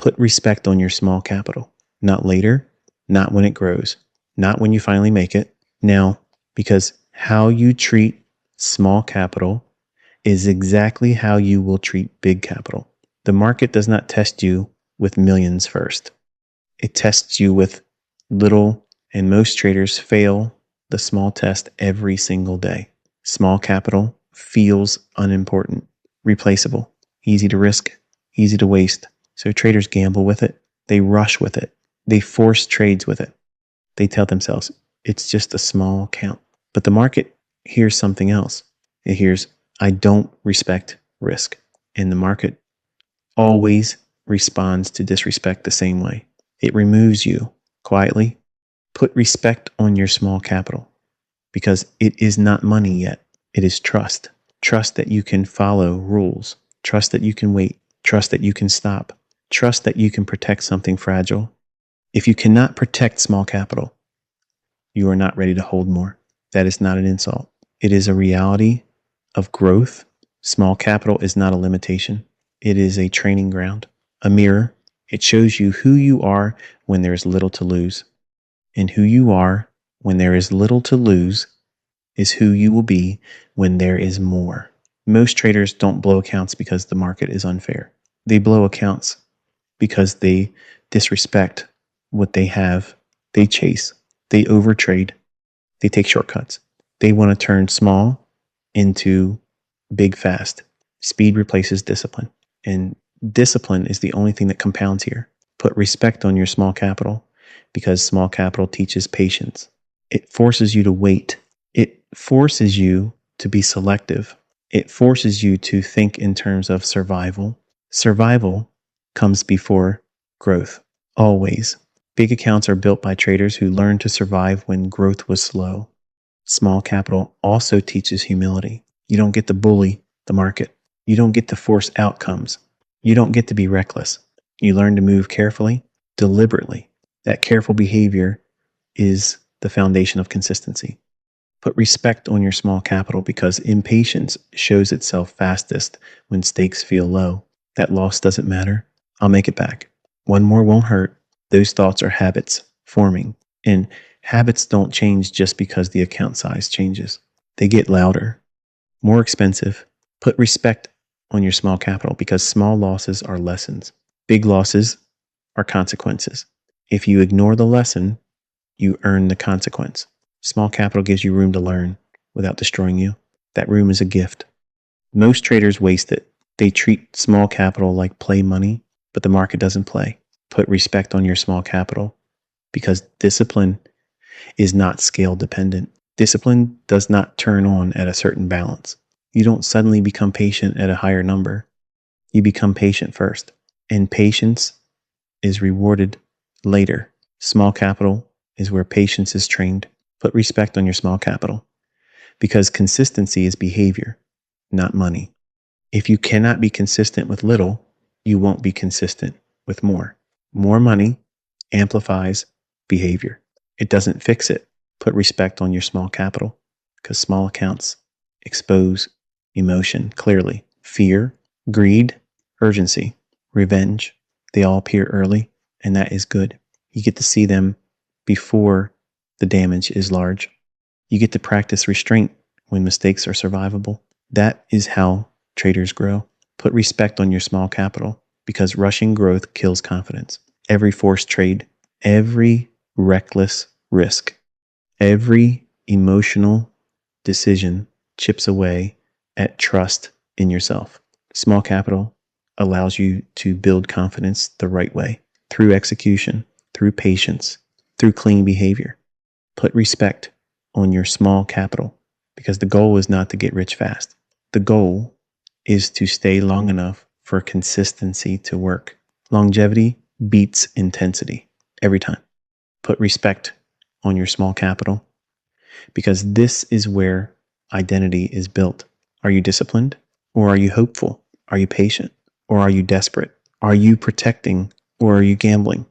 Put respect on your small capital. Not later, not when it grows, not when you finally make it. Now, because how you treat small capital is exactly how you will treat big capital. The market does not test you with millions first. It tests you with little, and most traders fail the small test every single day. Small capital feels unimportant, replaceable, easy to risk, easy to waste. So traders gamble with it. They rush with it. They force trades with it. They tell themselves, it's just a small count. But the market hears something else. It hears, I don't respect risk. And the market always responds to disrespect the same way. It removes you quietly. Put respect on your small capital because it is not money yet. It is trust. Trust that you can follow rules. Trust that you can wait. Trust that you can stop. Trust that you can protect something fragile. If you cannot protect small capital, you are not ready to hold more. That is not an insult. It is a reality of growth. Small capital is not a limitation. It is a training ground, a mirror. It shows you who you are when there is little to lose. And who you are when there is little to lose is who you will be when there is more. Most traders don't blow accounts because the market is unfair. They blow accounts because they disrespect what they have. They chase. They overtrade. They take shortcuts. They want to turn small into big fast. Speed replaces discipline. And discipline is the only thing that compounds here. Put respect on your small capital because small capital teaches patience. It forces you to wait. It forces you to be selective. It forces you to think in terms of survival. Survival comes before growth, always. Big accounts are built by traders who learned to survive when growth was slow. Small capital also teaches humility. You don't get to bully the market. You don't get to force outcomes. You don't get to be reckless. You learn to move carefully, deliberately. That careful behavior is the foundation of consistency. Put respect on your small capital because impatience shows itself fastest when stakes feel low. That loss doesn't matter. I'll make it back. One more won't hurt. Those thoughts are habits forming. And habits don't change just because the account size changes. They get louder, more expensive. Put respect on your small capital because small losses are lessons. Big losses are consequences. If you ignore the lesson, you earn the consequence. Small capital gives you room to learn without destroying you. That room is a gift. Most traders waste it. They treat small capital like play money, but the market doesn't play. Put respect on your small capital because discipline is not scale dependent. Discipline does not turn on at a certain balance. You don't suddenly become patient at a higher number. You become patient first, and patience is rewarded later. Small capital is where patience is trained. Put respect on your small capital because consistency is behavior, not money. If you cannot be consistent with little, you won't be consistent with more. More money amplifies behavior. It doesn't fix it. Put respect on your small capital because small accounts expose emotion clearly. Fear, greed, urgency, revenge, they all appear early, and that is good. You get to see them before the damage is large. You get to practice restraint when mistakes are survivable. That is how traders grow. Put respect on your small capital because rushing growth kills confidence. Every forced trade, every reckless risk, every emotional decision chips away at trust in yourself. Small capital allows you to build confidence the right way through execution, through patience, through clean behavior. Put respect on your small capital because the goal is not to get rich fast. The goal is to stay long enough for consistency to work. Longevity beats intensity every time. Put respect on your small capital because this is where identity is built. Are you disciplined or are you hopeful? Are you patient or are you desperate? Are you protecting or are you gambling?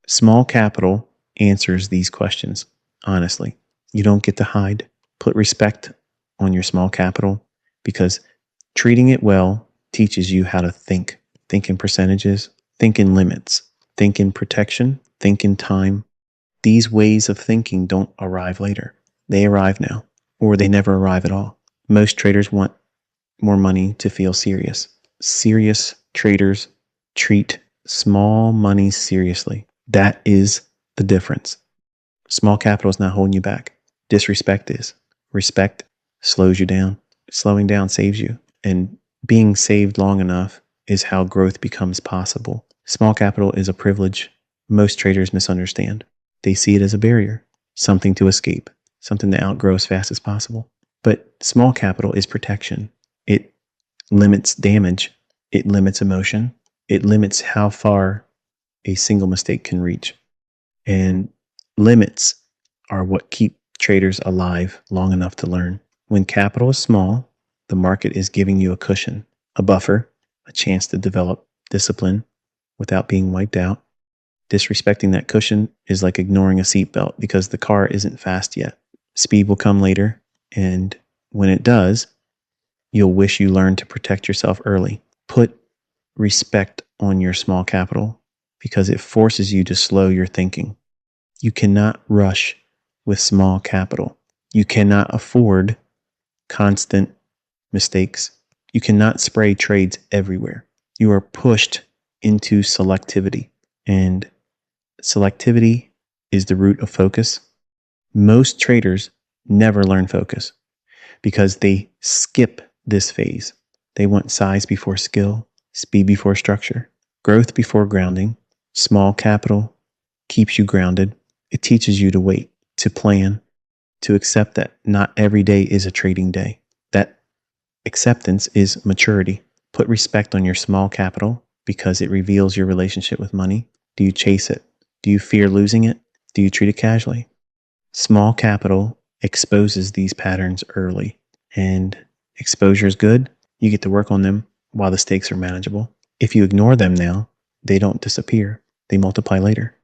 Small capital answers these questions honestly. You don't get to hide. Put respect on your small capital because treating it well teaches you how to think. Think in percentages, Think in limits, think in protection, think in time. These ways of thinking don't arrive later. They arrive now, or they never arrive at all. Most traders want more money to feel serious. Serious traders treat small money seriously. That is the difference. Small capital is not holding you back. Disrespect is. Respect slows you down. Slowing down saves you. And being saved long enough is how growth becomes possible. Small capital is a privilege most traders misunderstand. They see it as a barrier, something to escape, something to outgrow as fast as possible. But small capital is protection. It limits damage. It limits emotion. It limits how far a single mistake can reach. And limits are what keep traders alive long enough to learn. When capital is small, the market is giving you a cushion, a buffer, a chance to develop discipline without being wiped out. Disrespecting that cushion is like ignoring a seatbelt because the car isn't fast yet. Speed will come later, and when it does, you'll wish you learned to protect yourself early. Put respect on your small capital because it forces you to slow your thinking. You cannot rush with small capital. You cannot afford constant mistakes. You cannot spray trades everywhere. You are pushed into selectivity, and selectivity is the root of focus. Most traders never learn focus because they skip this phase. They want size before skill, speed before structure, growth before grounding. Small capital keeps you grounded. It teaches you to wait, to plan, to accept that not every day is a trading day. That acceptance is maturity. Put respect on your small capital because it reveals your relationship with money. Do you chase it? Do you fear losing it? Do you treat it casually? Small capital exposes these patterns early, and exposure is good. You get to work on them while the stakes are manageable. If you ignore them now, they don't disappear. They multiply later.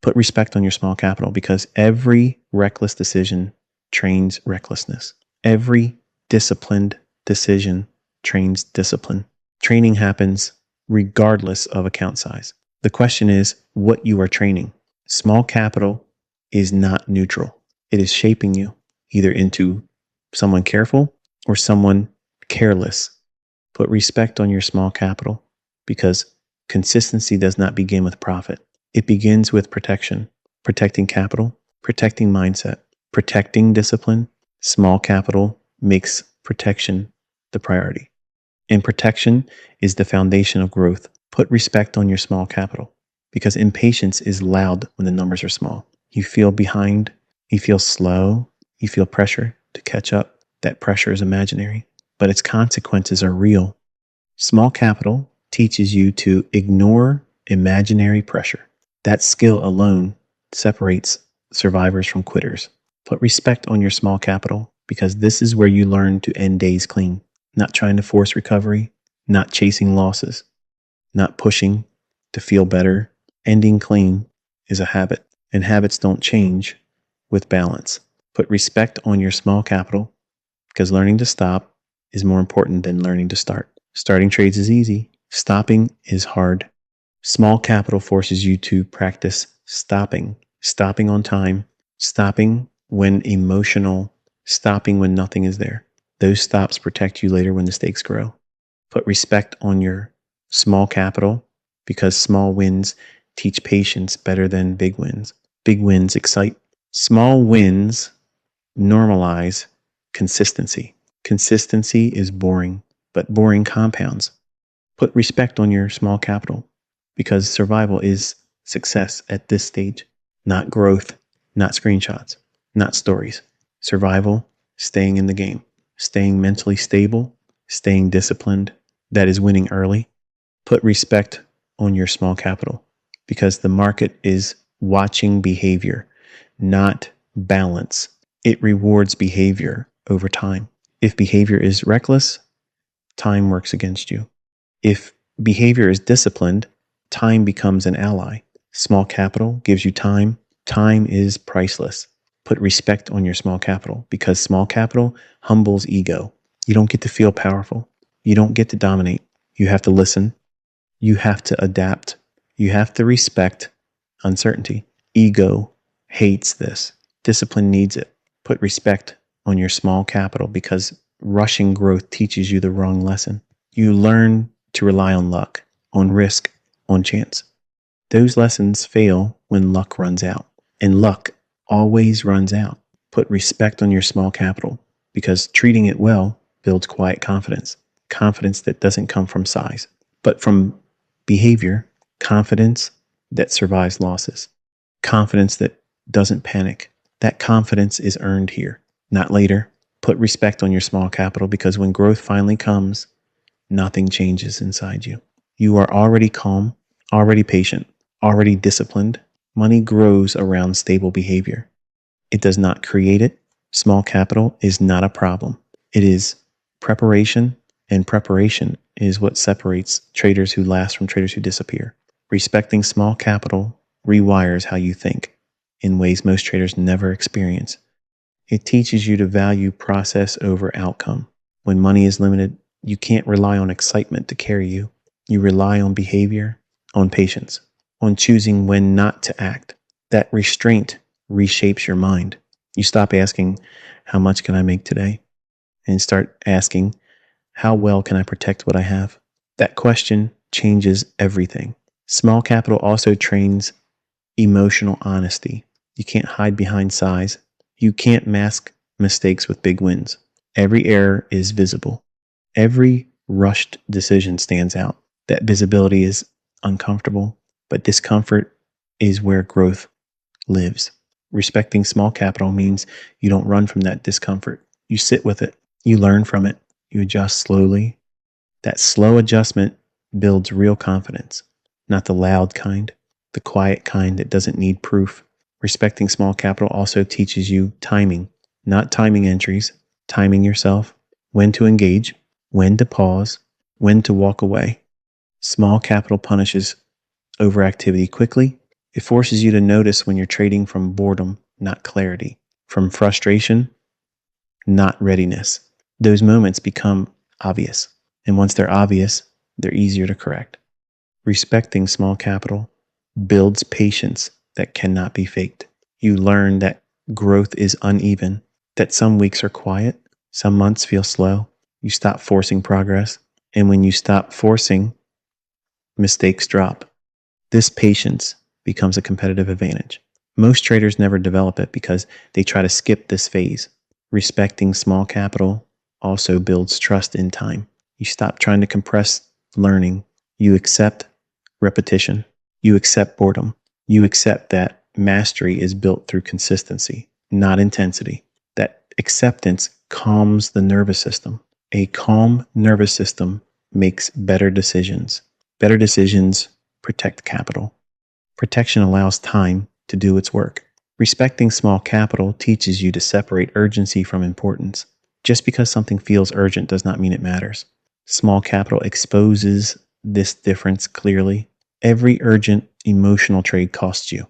Put respect on your small capital because every reckless decision trains recklessness. Every disciplined decision trains discipline. Training happens regardless of account size. The question is what you are training. Small capital is not neutral. It is shaping you either into someone careful or someone careless. Put respect on your small capital because consistency does not begin with profit. It begins with protection, protecting capital, protecting mindset, protecting discipline. Small capital makes protection the priority. And protection is the foundation of growth. Put respect on your small capital because impatience is loud when the numbers are small. You feel behind, you feel slow, you feel pressure to catch up. That pressure is imaginary, but its consequences are real. Small capital teaches you to ignore imaginary pressure. That skill alone separates survivors from quitters. Put respect on your small capital because this is where you learn to end days clean, not trying to force recovery, not chasing losses, not pushing to feel better. Ending clean is a habit, and habits don't change with balance. Put respect on your small capital because learning to stop is more important than learning to start. Starting trades is easy. Stopping is hard. Small capital forces you to practice stopping, stopping on time, stopping when emotional, stopping when nothing is there. Those stops protect you later when the stakes grow. Put respect on your small capital because small wins teach patience better than big wins. Big wins excite. Small wins normalize consistency. Consistency is boring, but boring compounds. Put respect on your small capital because survival is success at this stage, not growth, not screenshots, not stories. Survival, staying in the game, staying mentally stable, staying disciplined. That is winning early. Put respect on your small capital because the market is watching behavior, not balance. It rewards behavior over time. If behavior is reckless, time works against you. If behavior is disciplined, time becomes an ally. Small capital gives you time. Time is priceless. Put respect on your small capital because small capital humbles ego. You don't get to feel powerful. You don't get to dominate. You have to listen. You have to adapt. You have to respect uncertainty. Ego hates this. Discipline needs it. Put respect on your small capital because rushing growth teaches you the wrong lesson. You learn to rely on luck, on risk, on chance. Those lessons fail when luck runs out, and luck always runs out. Put respect on your small capital because treating it well builds quiet confidence, confidence that doesn't come from size, but from behavior, confidence that survives losses, confidence that doesn't panic. That confidence is earned here, not later. Put respect on your small capital because when growth finally comes, nothing changes inside you. You are already calm, already patient, already disciplined. Money grows around stable behavior. It does not create it. Small capital is not a problem. It is preparation, and preparation is what separates traders who last from traders who disappear. Respecting small capital rewires how you think in ways most traders never experience. It teaches you to value process over outcome. When money is limited, you can't rely on excitement to carry you. You rely on behavior, on patience, on choosing when not to act. That restraint reshapes your mind. You stop asking, how much can I make today? And start asking, how well can I protect what I have? That question changes everything. Small capital also trains emotional honesty. You can't hide behind size. You can't mask mistakes with big wins. Every error is visible. Every rushed decision stands out. That visibility is uncomfortable, but discomfort is where growth lives. Respecting small capital means you don't run from that discomfort. You sit with it. You learn from it. You adjust slowly. That slow adjustment builds real confidence, not the loud kind, the quiet kind that doesn't need proof. Respecting small capital also teaches you timing, not timing entries, timing yourself, when to engage, when to pause, when to walk away. Small capital punishes overactivity quickly. It forces you to notice when you're trading from boredom, not clarity, from frustration, not readiness. Those moments become obvious. And once they're obvious, they're easier to correct. Respecting small capital builds patience that cannot be faked. You learn that growth is uneven, that some weeks are quiet, some months feel slow. You stop forcing progress. And when you stop forcing, mistakes drop. This patience becomes a competitive advantage. Most traders never develop it because they try to skip this phase. Respecting small capital also builds trust in time. You stop trying to compress learning. You accept repetition. You accept boredom. You accept that mastery is built through consistency, not intensity. That acceptance calms the nervous system. A calm nervous system makes better decisions. Better decisions protect capital. Protection allows time to do its work. Respecting small capital teaches you to separate urgency from importance. Just because something feels urgent does not mean it matters. Small capital exposes this difference clearly. Every urgent emotional trade costs you.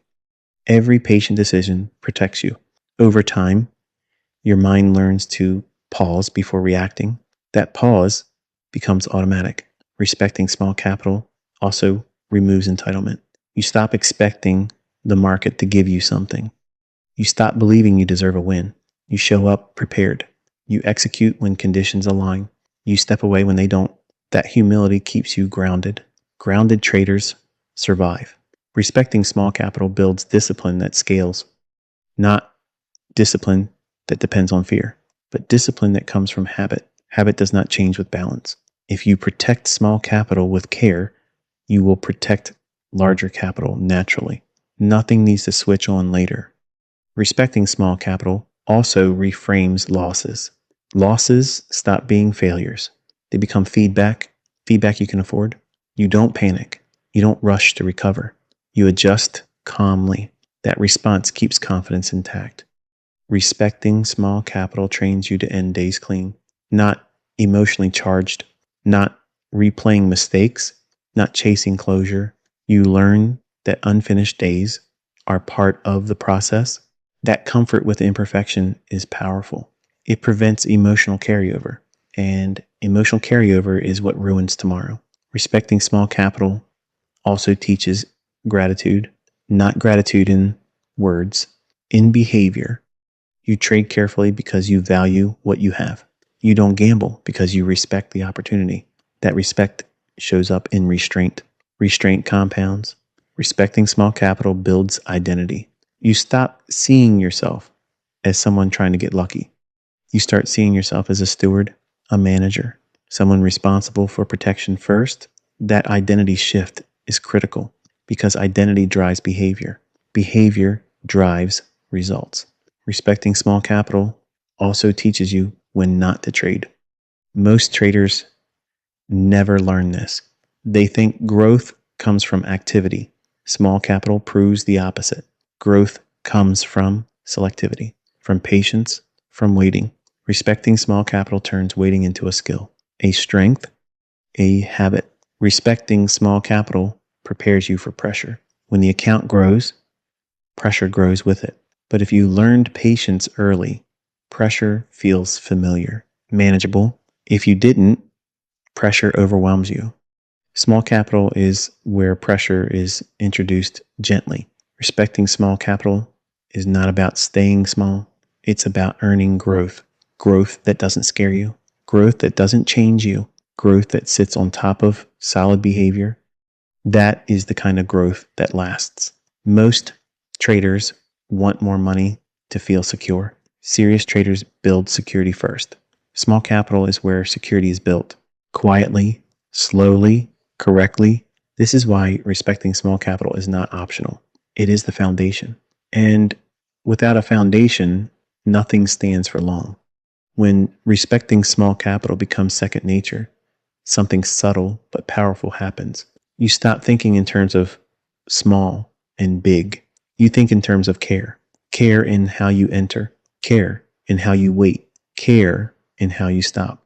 Every patient decision protects you. Over time, your mind learns to pause before reacting. That pause becomes automatic. Respecting small capital also removes entitlement. You stop expecting the market to give you something. You stop believing you deserve a win. You show up prepared. You execute when conditions align. You step away when they don't. That humility keeps you grounded. Grounded traders survive. Respecting small capital builds discipline that scales, not discipline that depends on fear, but discipline that comes from habit. Habit does not change with balance. If you protect small capital with care, you will protect larger capital naturally. Nothing needs to switch on later. Respecting small capital also reframes losses. Losses stop being failures. They become feedback, feedback you can afford. You don't panic. You don't rush to recover. You adjust calmly. That response keeps confidence intact. Respecting small capital trains you to end days clean, not emotionally charged, not replaying mistakes, not chasing closure. You learn that unfinished days are part of the process. That comfort with imperfection is powerful. It prevents emotional carryover, and emotional carryover is what ruins tomorrow. Respecting small capital also teaches gratitude, not gratitude in words, in behavior. You trade carefully because you value what you have. You don't gamble because you respect the opportunity. That respect shows up in restraint. Restraint compounds. Respecting small capital builds identity. You stop seeing yourself as someone trying to get lucky. You start seeing yourself as a steward, a manager, someone responsible for protection first. That identity shift is critical because identity drives behavior. Behavior drives results. Respecting small capital also teaches you when not to trade. Most traders never learn this. They think growth comes from activity. Small capital proves the opposite. Growth comes from selectivity, from patience, from waiting. Respecting small capital turns waiting into a skill, a strength, a habit. Respecting small capital prepares you for pressure. When the account grows, pressure grows with it. But if you learned patience early, pressure feels familiar, manageable. If you didn't, pressure overwhelms you. Small capital is where pressure is introduced gently. Respecting small capital is not about staying small. It's about earning growth. Growth that doesn't scare you. Growth that doesn't change you. Growth that sits on top of solid behavior. That is the kind of growth that lasts. Most traders want more money to feel secure. Serious traders build security first. Small capital is where security is built. Quietly, slowly, correctly. This is why respecting small capital is not optional. It is the foundation. And without a foundation, nothing stands for long. When respecting small capital becomes second nature, something subtle but powerful happens. You stop thinking in terms of small and big. You think in terms of care. Care in how you enter, care in how you wait, care in how you stop,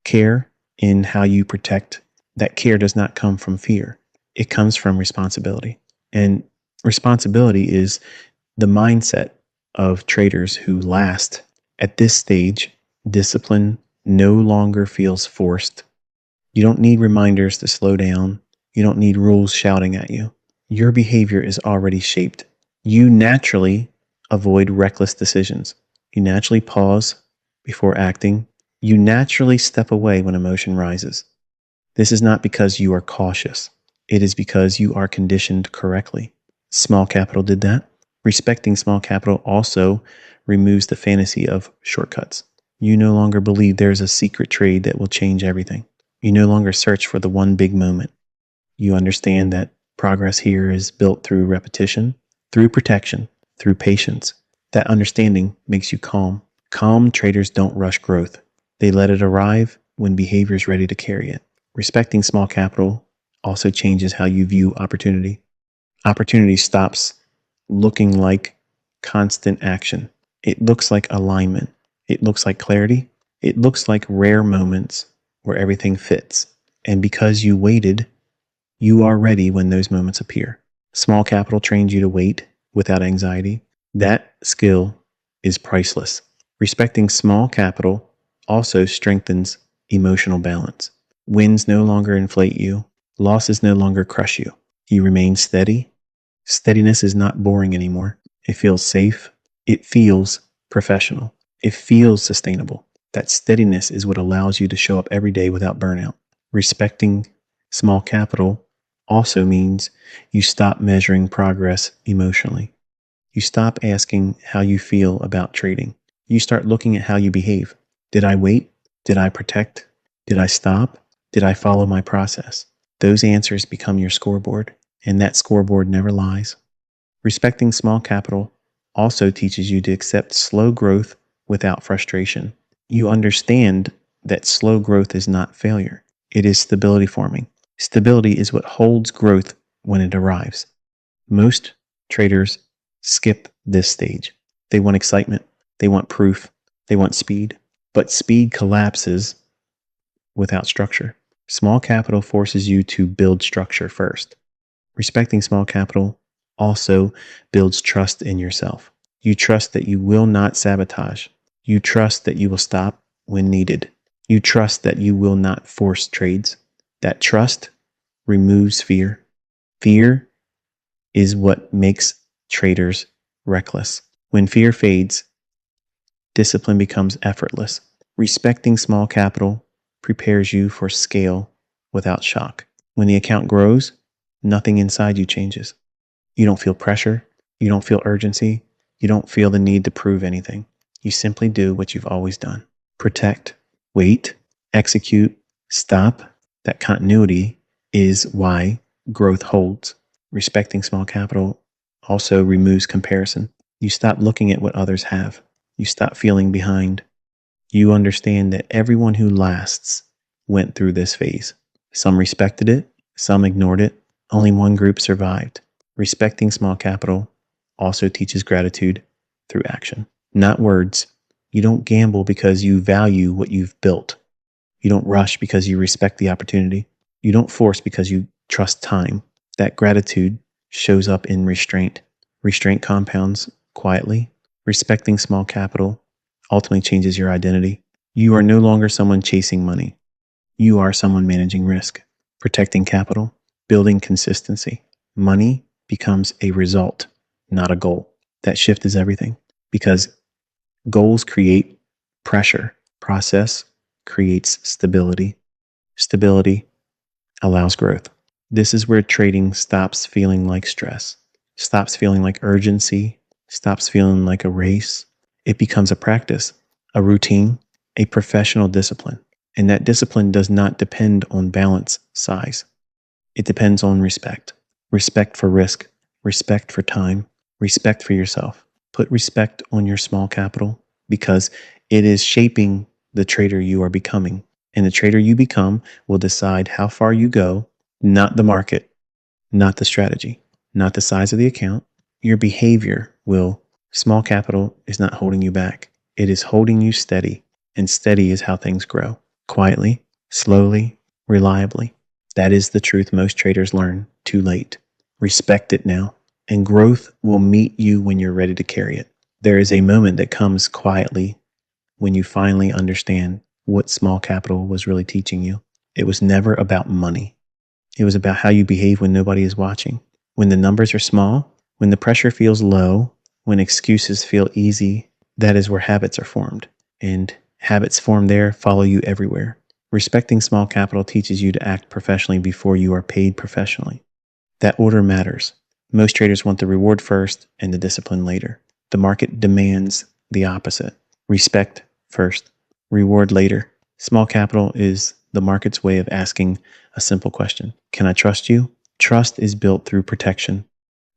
care in how you protect. That care does not come from fear. It comes from responsibility. And responsibility is the mindset of traders who last. At this stage, discipline no longer feels forced. You don't need reminders to slow down. You don't need rules shouting at you. Your behavior is already shaped. You naturally avoid reckless decisions. You naturally pause before acting. You naturally step away when emotion rises. This is not because you are cautious. It is because you are conditioned correctly. Small capital did that. Respecting small capital also removes the fantasy of shortcuts. You no longer believe there's a secret trade that will change everything. You no longer search for the one big moment. You understand that progress here is built through repetition, through protection, through patience. That understanding makes you calm. Calm traders don't rush growth. They let it arrive when behavior is ready to carry it. Respecting small capital also changes how you view opportunity. Opportunity stops looking like constant action. It looks like alignment. It looks like clarity. It looks like rare moments where everything fits. And because you waited, you are ready when those moments appear. Small capital trains you to wait without anxiety. That skill is priceless. Respecting small capital also strengthens emotional balance. Wins no longer inflate you. Losses no longer crush you. You remain steady. Steadiness is not boring anymore. It feels safe. It feels professional. It feels sustainable. That steadiness is what allows you to show up every day without burnout. Respecting small capital also means you stop measuring progress emotionally. You stop asking how you feel about trading. You start looking at how you behave. Did I wait? Did I protect? Did I stop? Did I follow my process? Those answers become your scoreboard, and that scoreboard never lies. Respecting small capital also teaches you to accept slow growth without frustration. You understand that slow growth is not failure. It is stability forming. Stability is what holds growth when it arrives. Most traders skip this stage. They want excitement. They want proof. They want speed. But speed collapses without structure. Small capital forces you to build structure first. Respecting small capital also builds trust in yourself. You trust that you will not sabotage. You trust that you will stop when needed. You trust that you will not force trades. That trust removes fear. Fear is what makes traders reckless. When fear fades, discipline becomes effortless. Respecting small capital prepares you for scale without shock. When the account grows, nothing inside you changes. You don't feel pressure. You don't feel urgency. You don't feel the need to prove anything. You simply do what you've always done. Protect, wait, execute, stop. That continuity is why growth holds. Respecting small capital also removes comparison. You stop looking at what others have. You stop feeling behind. You understand that everyone who lasts went through this phase. Some respected it, some ignored it. Only one group survived. Respecting small capital also teaches gratitude through action, not words. You don't gamble because you value what you've built. You don't rush because you respect the opportunity. You don't force because you trust time. That gratitude shows up in restraint. Restraint compounds quietly. Respecting small capital ultimately changes your identity. You are no longer someone chasing money. You are someone managing risk, protecting capital, building consistency. Money becomes a result, not a goal. That shift is everything because goals create pressure. Process creates stability. Stability allows growth. This is where trading stops feeling like stress, stops feeling like urgency, stops feeling like a race. It becomes a practice, a routine, a professional discipline. And that discipline does not depend on balance size. It depends on respect. Respect for risk, respect for time, respect for yourself. Put respect on your small capital because it is shaping the trader you are becoming. And the trader you become will decide how far you go, not the market, not the strategy, not the size of the account. Your behavior will. Small capital is not holding you back. It is holding you steady. And steady is how things grow. Quietly, slowly, reliably. That is the truth most traders learn too late. Respect it now, and growth will meet you when you're ready to carry it. There is a moment that comes quietly when you finally understand what small capital was really teaching you. It was never about money. It was about how you behave when nobody is watching. When the numbers are small, when the pressure feels low, when excuses feel easy, that is where habits are formed. And habits formed there follow you everywhere. Respecting small capital teaches you to act professionally before you are paid professionally. That order matters. Most traders want the reward first and the discipline later. The market demands the opposite. Respect first, reward later. Small capital is the market's way of asking a simple question. Can I trust you? Trust is built through protection,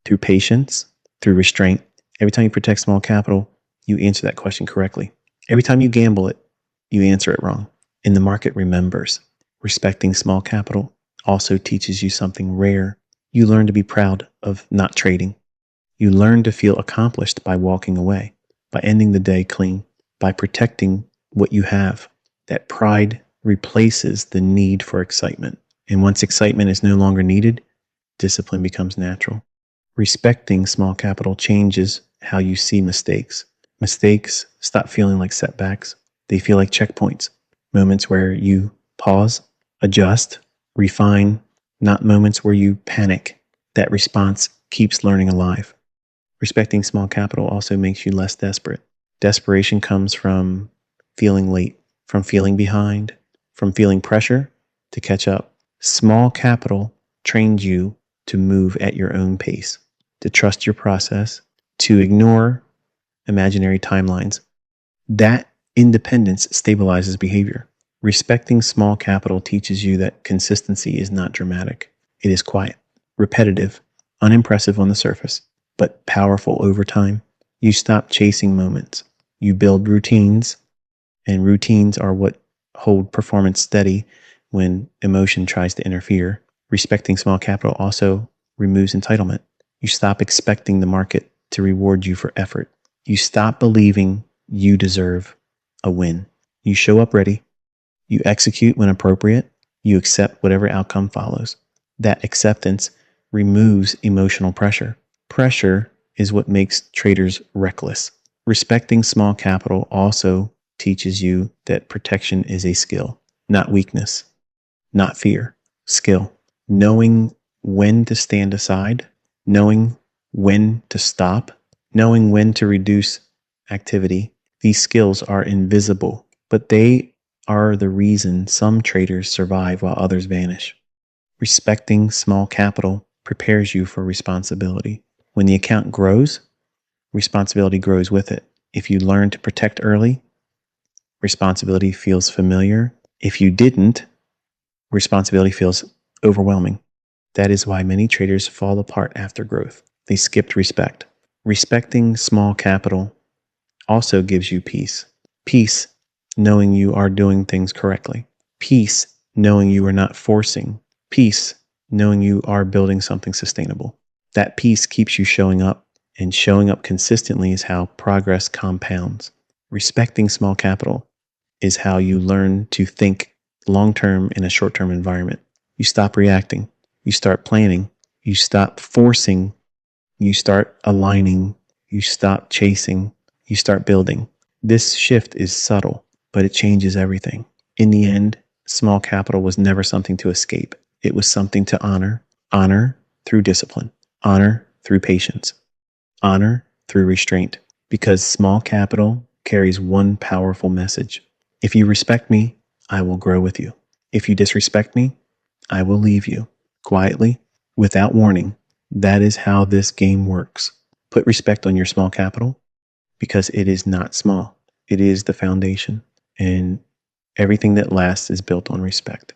through patience, through restraint. Every time you protect small capital, you answer that question correctly. Every time you gamble it, you answer it wrong. And the market remembers. Respecting small capital also teaches you something rare. You learn to be proud of not trading. You learn to feel accomplished by walking away, by ending the day clean, by protecting what you have. That pride replaces the need for excitement. And once excitement is no longer needed, discipline becomes natural. Respecting small capital changes how you see mistakes. Mistakes stop feeling like setbacks. They feel like checkpoints, moments where you pause, adjust, refine, not moments where you panic. That response keeps learning alive. Respecting small capital also makes you less desperate. Desperation comes from feeling late, from feeling behind, from feeling pressure to catch up. Small capital trains you to move at your own pace, to trust your process, to ignore imaginary timelines. That independence stabilizes behavior. Respecting small capital teaches you that consistency is not dramatic. It is quiet, repetitive, unimpressive on the surface, but powerful over time. You stop chasing moments. You build routines, and routines are what hold performance steady when emotion tries to interfere. Respecting small capital also removes entitlement. You stop expecting the market to reward you for effort. You stop believing you deserve a win. You show up ready. You execute when appropriate. You accept whatever outcome follows. That acceptance removes emotional pressure. Pressure is what makes traders reckless. Respecting small capital also teaches you that protection is a skill, not weakness, not fear, skill. Knowing when to stand aside, knowing when to stop, knowing when to reduce activity. These skills are invisible, but they are the reason some traders survive while others vanish. Respecting small capital prepares you for responsibility. When the account grows, responsibility grows with it. If you learn to protect early, responsibility feels familiar. If you didn't, responsibility feels overwhelming. That is why many traders fall apart after growth. They skipped respect. Respecting small capital also gives you peace. Peace, knowing you are doing things correctly. Peace, knowing you are not forcing. Peace, knowing you are building something sustainable. That peace keeps you showing up, and showing up consistently is how progress compounds. Respecting small capital is how you learn to think long-term in a short-term environment. You stop reacting. You start planning. You stop forcing. You start aligning. You stop chasing. You start building. This shift is subtle, but it changes everything. In the end, small capital was never something to escape. It was something to honor. Honor through discipline. Honor through patience. Honor through restraint. Because small capital carries one powerful message. If you respect me, I will grow with you. If you disrespect me, I will leave you. Quietly, without warning. That is how this game works. Put respect on your small capital because it is not small. It is the foundation, and everything that lasts is built on respect.